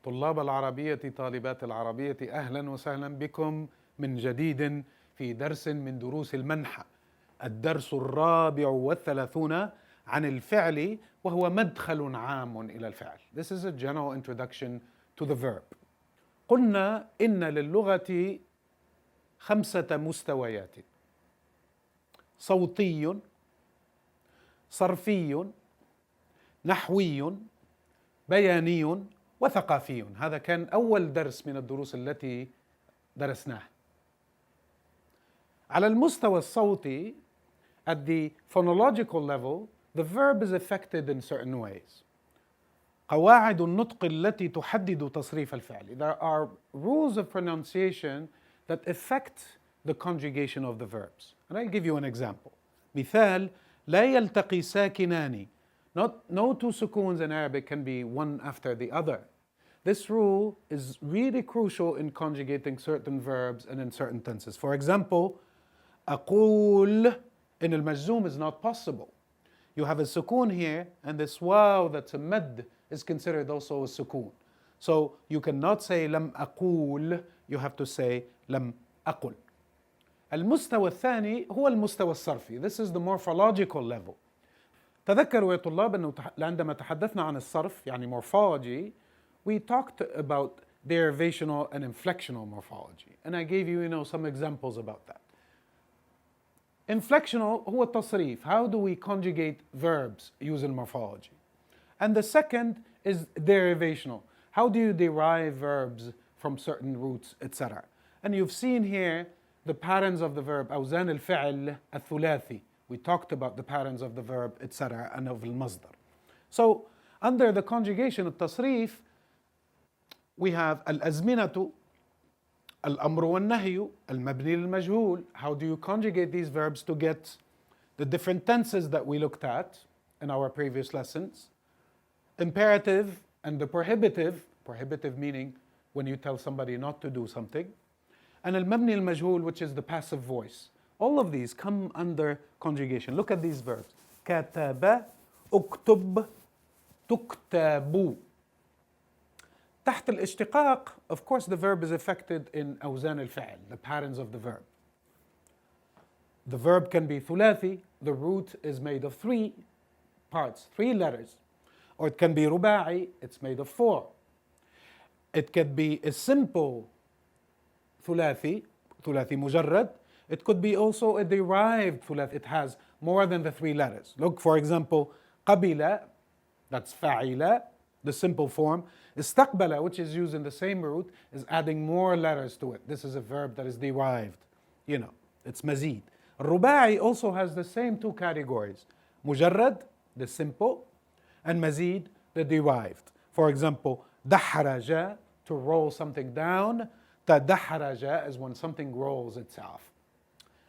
طلاب العربية طالبات العربية، أهلا وسهلا بكم من جديد في درس من دروس المنحة، الدرس 34 عن الفعل، وهو مدخل عام إلى الفعل. This is a general introduction to the verb. قلنا إن للغة 5 مستويات: صوتي، صرفي، نحوي، بياني، وثقافي. هذا كان أول درس من الدروس التي درسناها. على المستوى الصوتي, at the phonological level, the verb is affected in certain ways. قواعد النطق التي تحدد تصريف الفعل. There are rules of pronunciation that affect the conjugation of the verbs. And I'll give you an example. مثال: لا يلتقي ساكنان. No two sukoons in Arabic can be one after the other. This rule is really crucial in conjugating certain verbs and in certain tenses. For example, أقول in المجزوم is not possible. You have a sukoon here, and this waw that's a mad is considered also a sukoon. So you cannot say لم أقول, you have to say لم أقل. المستوى الثاني هو المستوى الصرفي. This is the morphological level. تذكروا يا طلاب أنه عندما تحدثنا عن الصرف يعني morphology, we talked about derivational and inflectional morphology, and I gave you, some examples about that. Inflectional هو التصريف. How do we conjugate verbs using morphology? And the second is derivational. How do you derive verbs from certain roots, etc.? And you've seen here the patterns of the verb, أوزان الفعل الثلاثي. We talked about the patterns of the verb, etc., and of المصدر. So, under the conjugation التصريف, we have الأزمنة, الأمر والنهي, المبني للمجهول. How do you conjugate these verbs to get the different tenses that we looked at in our previous lessons? Imperative and the prohibitive meaning when you tell somebody not to do something. And المبني للمجهول, which is the passive voice. All of these come under conjugation. Look at these verbs. كتب, اكتب, تكتب. تحت الاشتقاق, of course, the verb is affected in أوزان الفعل, the patterns of the verb. The verb can be ثلاثي, the root is made of 3 parts, 3 letters. Or it can be رباعي, it's made of 4. It could be a simple ثلاثي مجرد. It could be also a derived ثلاثي. It has more than the 3 letters. Look, for example, قبل, that's فعل, the simple form. استقبل, which is used in the same root, is adding more letters to it. This is a verb that is derived. It's مزيد. الرباعي also has the same 2 categories. مجرد, the simple, and مزيد, the derived. For example, دحرج, to roll something down. تدحرج is when something rolls itself.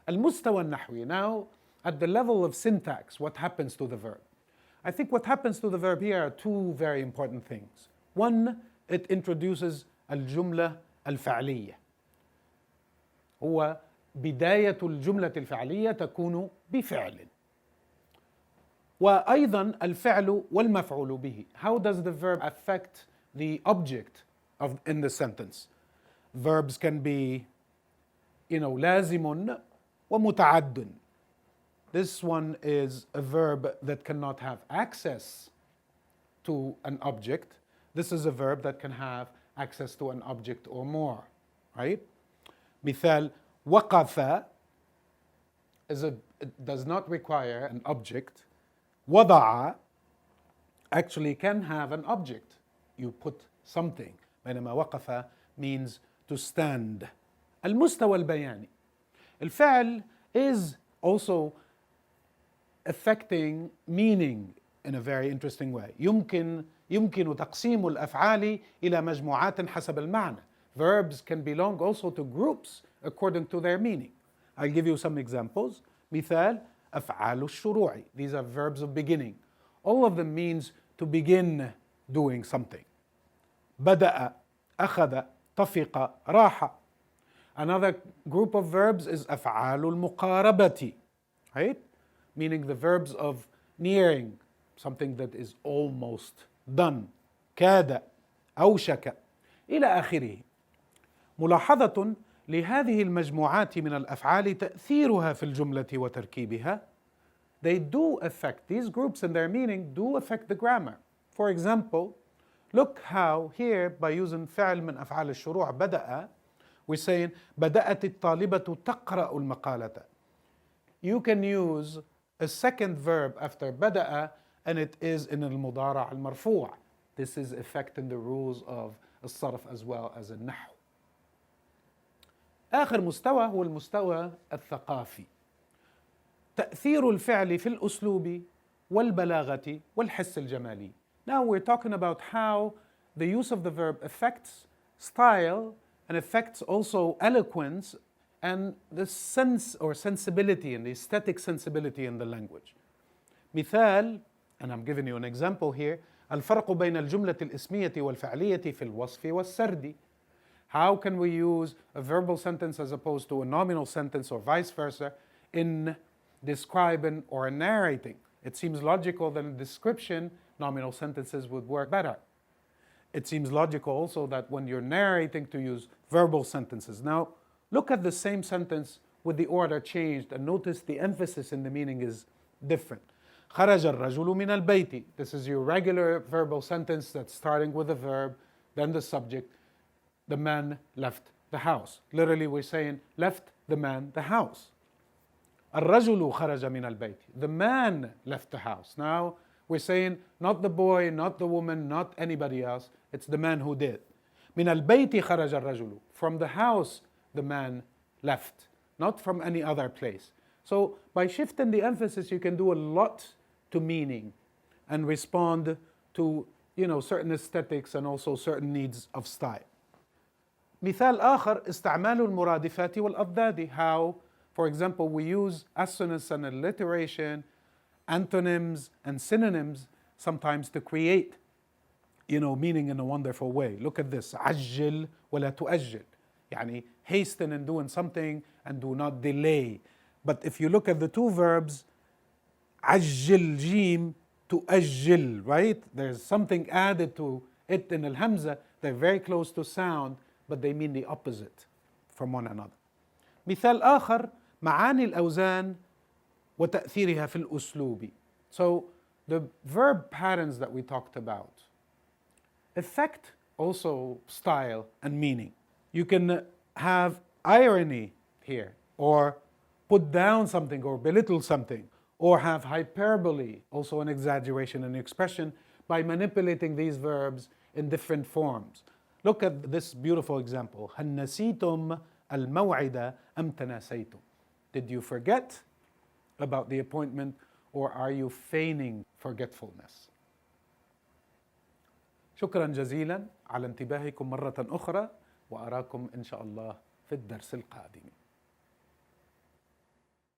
المستوى النحوي. Now, at the level of syntax, what happens to the verb? I think what happens to the verb here are 2 very important things. One, it introduces الجملة الفعلية. هو بداية الجملة الفعلية تكون بفعل. وأيضا الفعل والمفعول به. How does the verb affect the object in the sentence? Verbs can be, لازم ومتعد. This one is a verb that cannot have access to an object. This is a verb that can have access to an object or more, right? مثال: وقف it does not require an object. وضع actually can have an object. You put something. بينما وقف means to stand. المستوى البياني. الفعل is also affecting meaning in a very interesting way. يمكن تقسيم الأفعال إلى مجموعات حسب المعنى. Verbs can belong also to groups according to their meaning. I'll give you some examples. مثال: أفعال الشروع. These are verbs of beginning. All of them means to begin doing something. بدأ, أخذ, طفق, راح. Another group of verbs is أفعال المقاربة, right? Meaning the verbs of nearing, something that is almost done. كاد, أوشك إلى آخره. ملاحظة لهذه المجموعات من الأفعال تأثيرها في الجملة وتركيبها. They do affect, these groups and their meaning do affect the grammar. For example, look how here by using فعل من أفعال الشروع بدأ, we're saying بدأت الطالبة تقرأ المقالة. You can use a second verb after بدأ and it is in المضارع المرفوع. This is affecting the rules of الصرف as well as النحو. آخر مستوى هو المستوى الثقافي. تأثير الفعل في الأسلوب والبلاغة والحس الجمالي. Now we're talking about how the use of the verb affects style and affects also eloquence and the sense or sensibility and the aesthetic sensibility in the language. مثال, and I'm giving you an example here, الفرق بين الجملة الاسمية والفعلية في الوصف والسرد. How can we use a verbal sentence as opposed to a nominal sentence or vice versa in describing or narrating? It seems logical that in description, nominal sentences would work better. It seems logical also that when you're narrating to use verbal sentences. Now, look at the same sentence with the order changed and notice the emphasis in the meaning is different. خرج الرجل من البيت. This is your regular verbal sentence that's starting with a verb, then the subject. The man left the house. Literally we're saying left the man the house. الرجل خرج من البيت. The man left the house. Now we're saying not the boy, not the woman, not anybody else. It's the man who did. من البيت خرج الرجل. From the house the man left, not from any other place. So by shifting the emphasis you can do a lot to meaning and respond to certain aesthetics and also certain needs of style. مثال آخر استعمال المرادفات والأضداد. How, for example, we use assonance and alliteration, antonyms and synonyms sometimes to create meaning in a wonderful way. Look at this. عجل ولا تؤجل. يعني hasten in doing something and do not delay. But if you look at the two verbs, عجل جيم تؤجل, right? There's something added to it in الهمزة. They're very close to sound, but they mean the opposite from one another. مثال آخر معاني الأوزان وتأثيرها في الأسلوب. So the verb patterns that we talked about affect also style and meaning. You can have irony here, or put down something or belittle something, or have hyperbole, also an exaggeration in expression, by manipulating these verbs in different forms. Look at this beautiful example. هل نسيتم الموعد أم تناسيتم? Did you forget about the appointment or are you feigning forgetfulness? شكرا جزيلا على انتباهكم مرة أخرى وأراكم إن شاء الله في الدرس القادم.